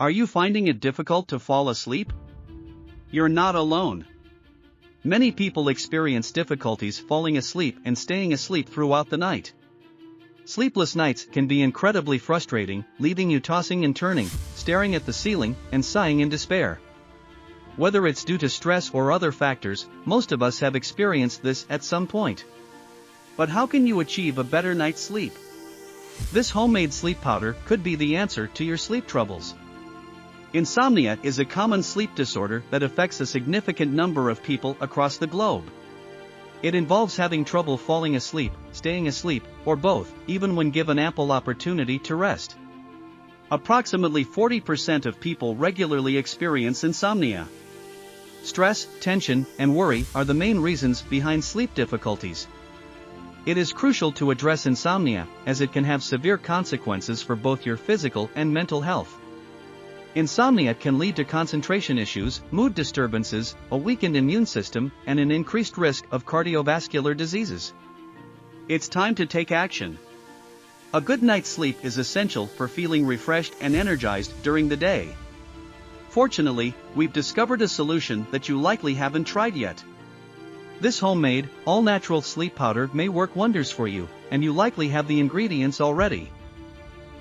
Are you finding it difficult to fall asleep? You're not alone. Many people experience difficulties falling asleep and staying asleep throughout the night. Sleepless nights can be incredibly frustrating, leaving you tossing and turning, staring at the ceiling, and sighing in despair. Whether it's due to stress or other factors, most of us have experienced this at some point. But how can you achieve a better night's sleep? This homemade sleep powder could be the answer to your sleep troubles. Insomnia is a common sleep disorder that affects a significant number of people across the globe. It involves having trouble falling asleep, staying asleep, or both, even when given ample opportunity to rest. Approximately 40% of people regularly experience insomnia. Stress, tension, and worry are the main reasons behind sleep difficulties. It is crucial to address insomnia, as it can have severe consequences for both your physical and mental health. Insomnia can lead to concentration issues, mood disturbances, a weakened immune system, and an increased risk of cardiovascular diseases. It's time to take action. A good night's sleep is essential for feeling refreshed and energized during the day. Fortunately, we've discovered a solution that you likely haven't tried yet. This homemade, all-natural sleep powder may work wonders for you, and you likely have the ingredients already.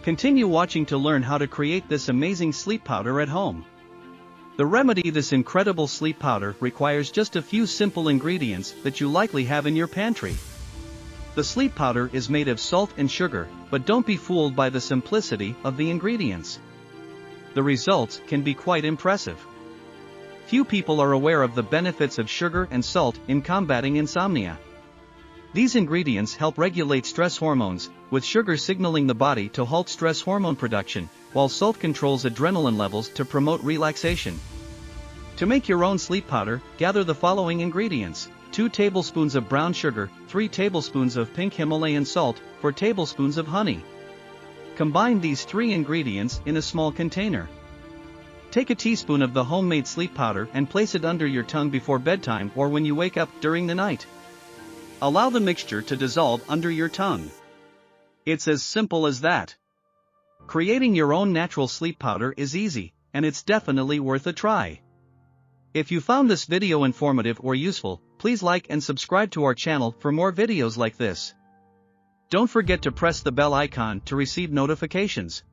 Continue watching to learn how to create this amazing sleep powder at home. The remedy: this incredible sleep powder requires just a few simple ingredients that you likely have in your pantry. The sleep powder is made of salt and sugar, but don't be fooled by the simplicity of the ingredients. The results can be quite impressive. Few people are aware of the benefits of sugar and salt in combating insomnia. These ingredients help regulate stress hormones, with sugar signaling the body to halt stress hormone production, while salt controls adrenaline levels to promote relaxation. To make your own sleep powder, gather the following ingredients: 2 tablespoons of brown sugar, 3 tablespoons of pink Himalayan salt, 4 tablespoons of honey. Combine these 3 ingredients in a small container. Take a teaspoon of the homemade sleep powder and place it under your tongue before bedtime or when you wake up during the night. Allow the mixture to dissolve under your tongue. It's as simple as that. Creating your own natural sleep powder is easy, and it's definitely worth a try. If you found this video informative or useful, please like and subscribe to our channel for more videos like this. Don't forget to press the bell icon to receive notifications.